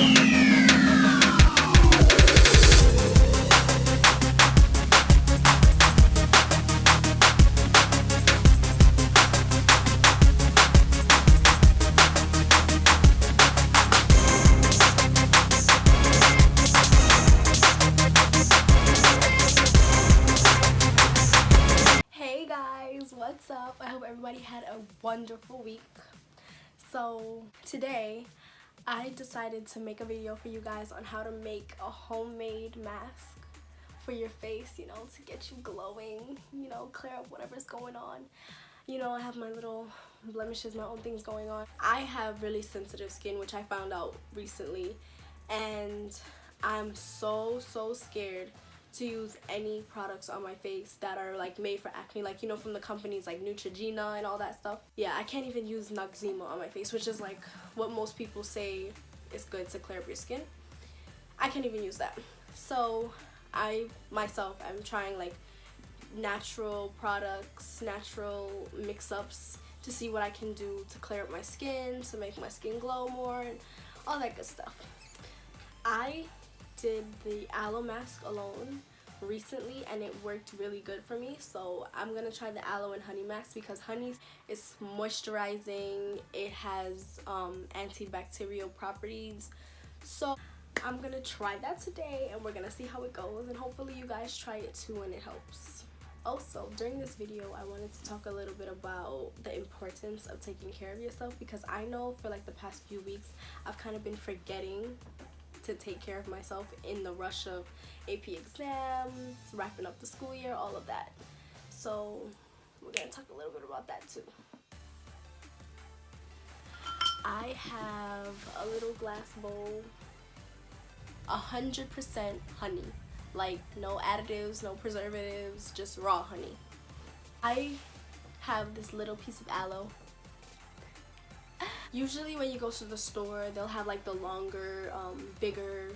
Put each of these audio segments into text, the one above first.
Hey guys, what's up? I hope everybody had a wonderful week. So today I decided to make a video for you guys on how to make a homemade mask for your face, you know, to get you glowing, you know, clear up whatever's going on. You know, I have my little blemishes, my own things going on. I have really sensitive skin, which I found out recently, and I'm so scared to use any products on my face that are like made for acne, like, you know, from the companies like Neutrogena and all that stuff. Yeah, I can't even use Noxzema on my face, which is like what most people say is good to clear up your skin. I can't even use that. So I myself am trying like natural products, natural mix-ups to see what I can do to clear up my skin, to make my skin glow more, and all that good stuff. I did the aloe mask alone recently and it worked really good for me, so I'm gonna try the aloe and honey mask because honey is moisturizing, it has antibacterial properties, so I'm gonna try that today and we're gonna see how it goes, and hopefully you guys try it too and it helps. Also, during this video I wanted to talk a little bit about the importance of taking care of yourself, because I know for like the past few weeks I've kind of been forgetting to take care of myself in the rush of AP exams, wrapping up the school year, all of that. So we're gonna talk a little bit about that too. I have a little glass bowl, 100% honey, like no additives, no preservatives, just raw honey. I have this little piece of aloe. Usually when you go to the store, they'll have like the longer, bigger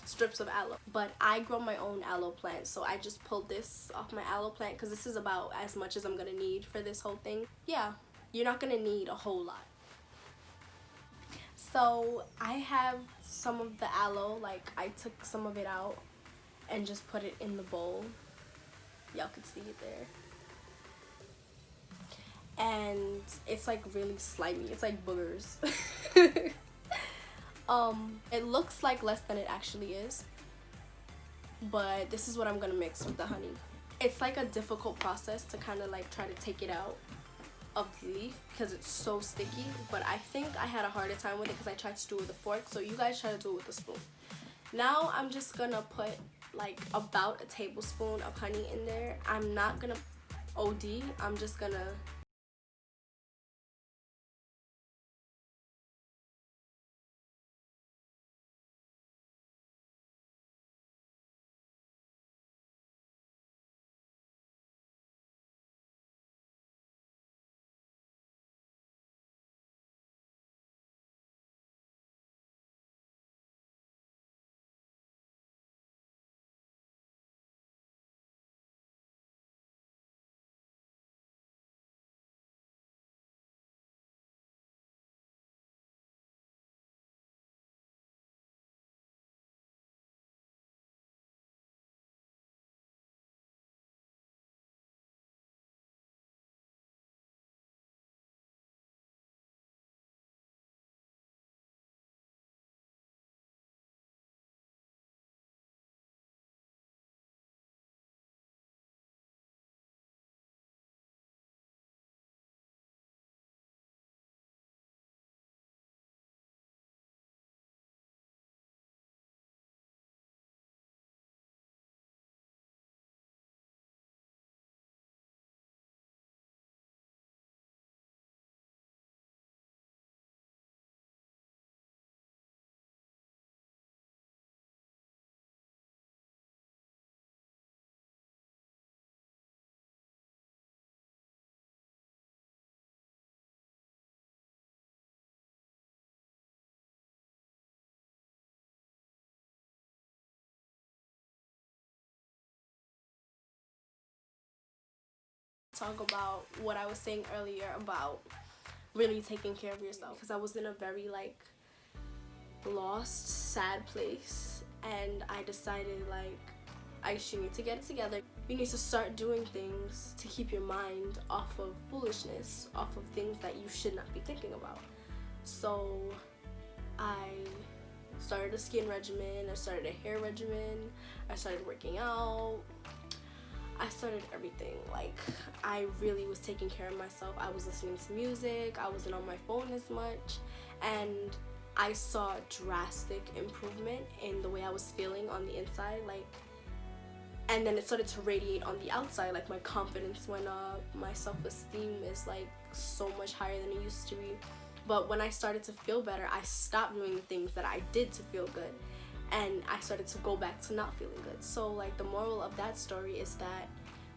strips of aloe. But I grow my own aloe plant, so I just pulled this off my aloe plant because this is about as much as I'm gonna need for this whole thing. Yeah, you're not gonna need a whole lot. So I have some of the aloe, like I took some of it out and just put it in the bowl. Y'all could see it there. And it's like really slimy, it's like boogers. It looks like less than it actually is, but this is what I'm gonna mix with the honey. It's like a difficult process to kind of like try to take it out of the leaf because it's so sticky, but I think I had a harder time with it because I tried to do it with a fork, so you guys try to do it with a spoon. Now I'm just gonna put like about a tablespoon of honey in there. I'm not gonna OD, I'm just gonna talk about what I was saying earlier about really taking care of yourself, because I was in a very like lost, sad place, and I decided like I should need to get it together. You need to start doing things to keep your mind off of foolishness, off of things that you should not be thinking about. So I started a skin regimen, I started a hair regimen, I started working out, I started everything. Like, I really was taking care of myself. I was listening to music, I wasn't on my phone as much, and I saw drastic improvement in the way I was feeling on the inside. Like, and then it started to radiate on the outside. Like, my confidence went up, my self-esteem is like so much higher than it used to be. But when I started to feel better, I stopped doing the things that I did to feel good, and I started to go back to not feeling good. So like, the moral of that story is that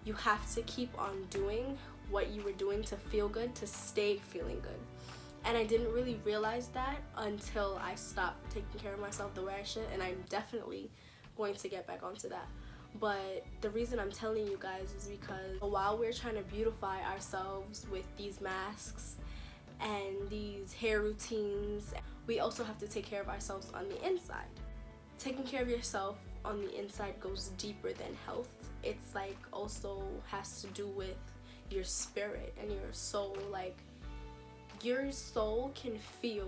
you have to keep on doing what you were doing to feel good, to stay feeling good. And I didn't really realize that until I stopped taking care of myself the way I should, and I'm definitely going to get back onto that. But the reason I'm telling you guys is because while we're trying to beautify ourselves with these masks and these hair routines, we also have to take care of ourselves on the inside. Taking care of yourself on the inside goes deeper than health. It's like also has to do with your spirit and your soul. Like, your soul can feel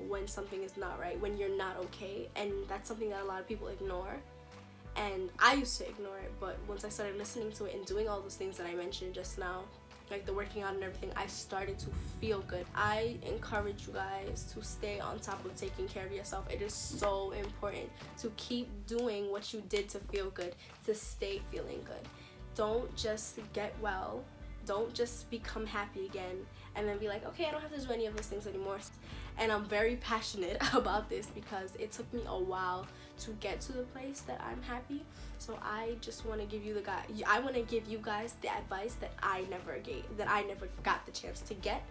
when something is not right, when you're not okay, and that's something that a lot of people ignore. And I used to ignore it, but once I started listening to it and doing all those things that I mentioned just now, like the working out and everything, I started to feel good. I encourage you guys to stay on top of taking care of yourself. It is so important to keep doing what you did to feel good, to stay feeling good. Don't just get well, don't just become happy again and then be like, okay, I don't have to do any of those things anymore. And I'm very passionate about this because it took me a while to get to the place that I'm happy. So I just want to give you you guys the advice that I never got the chance to get,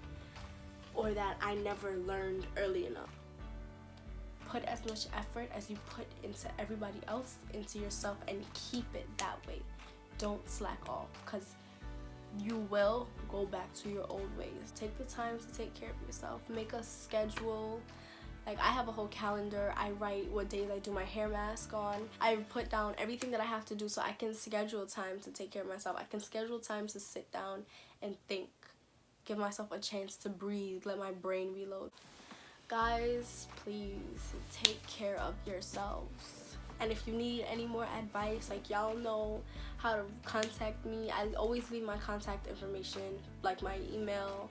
or that I never learned early enough. Put as much effort as you put into everybody else, into yourself, and keep it that way. Don't slack off, because you will go back to your old ways. Take the time to take care of yourself. Make a schedule. Like, I have a whole calendar. I write what days I do my hair mask on. I put down everything that I have to do so I can schedule time to take care of myself. I can schedule time to sit down and think. Give myself a chance to breathe. Let my brain reload. Guys, please take care of yourselves. And if you need any more advice, like, y'all know how to contact me. I always leave my contact information, like my email,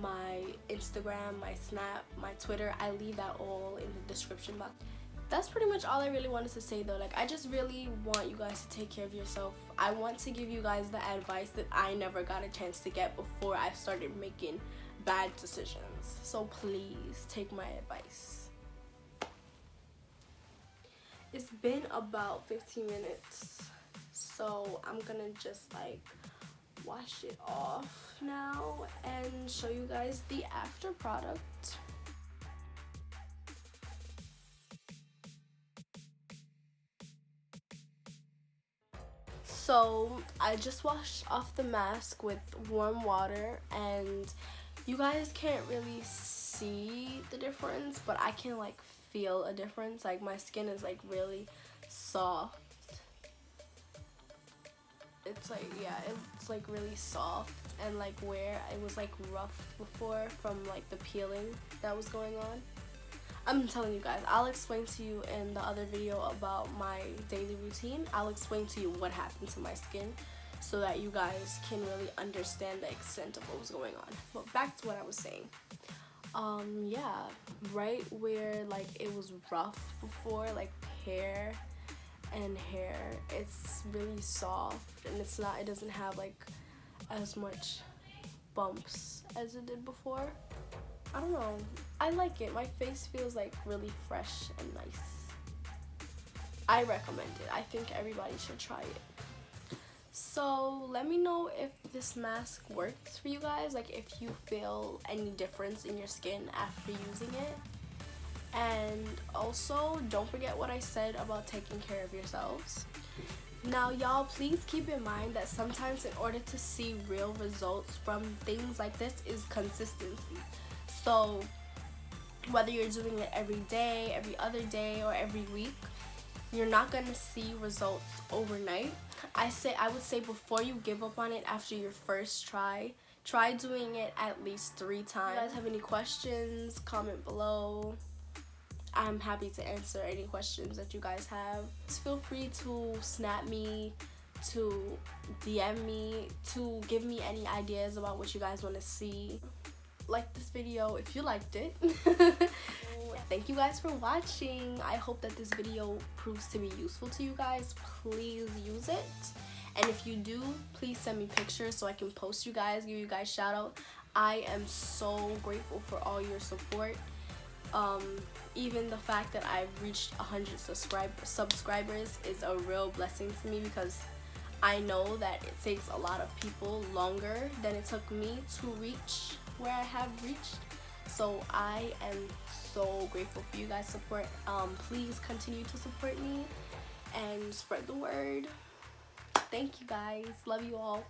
my Instagram, my Snap, my Twitter. I leave that all in the description box. That's pretty much all I really wanted to say though. Like, I just really want you guys to take care of yourself. I want to give you guys the advice that I never got a chance to get before I started making bad decisions. So please take my advice. It's been about 15 minutes, so I'm gonna just like wash it off now and show you guys the after product. So I just washed off the mask with warm water, and you guys can't really see the difference, but I can like feel a difference. Like, my skin is like really soft. It's like, yeah, it's like really soft, and like where it was like rough before from like the peeling that was going on. I'm telling you guys, I'll explain to you in the other video about my daily routine. I'll explain to you what happened to my skin so that you guys can really understand the extent of what was going on. But back to what I was saying. Yeah, right where like it was rough before, like hair, it's really soft, and it doesn't have like as much bumps as it did before. I don't know, I like it. My face feels like really fresh and nice. I recommend it. I think everybody should try it. So let me know if this mask works for you guys, like if you feel any difference in your skin after using it. And also, don't forget what I said about taking care of yourselves. Now, y'all, please keep in mind that sometimes in order to see real results from things like this is consistency. So whether you're doing it every day, every other day, or every week, you're not gonna see results overnight. I would say before you give up on it after your first try doing it at least 3 times. If you guys have any questions, comment below. I'm happy to answer any questions that you guys have. Just feel free to snap me, to DM me, to give me any ideas about what you guys want to see. Like this video if you liked it. Thank you guys for watching. I hope that this video proves to be useful to you guys. Please use it, and if you do, please send me pictures so I can post you guys, give you guys shout out. I am so grateful for all your support. Even the fact that I've reached 100 subscribers is a real blessing to me, because I know that it takes a lot of people longer than it took me to reach where I have reached. So I am so grateful for you guys' support. Please continue to support me and spread the word. Thank you guys. Love you all.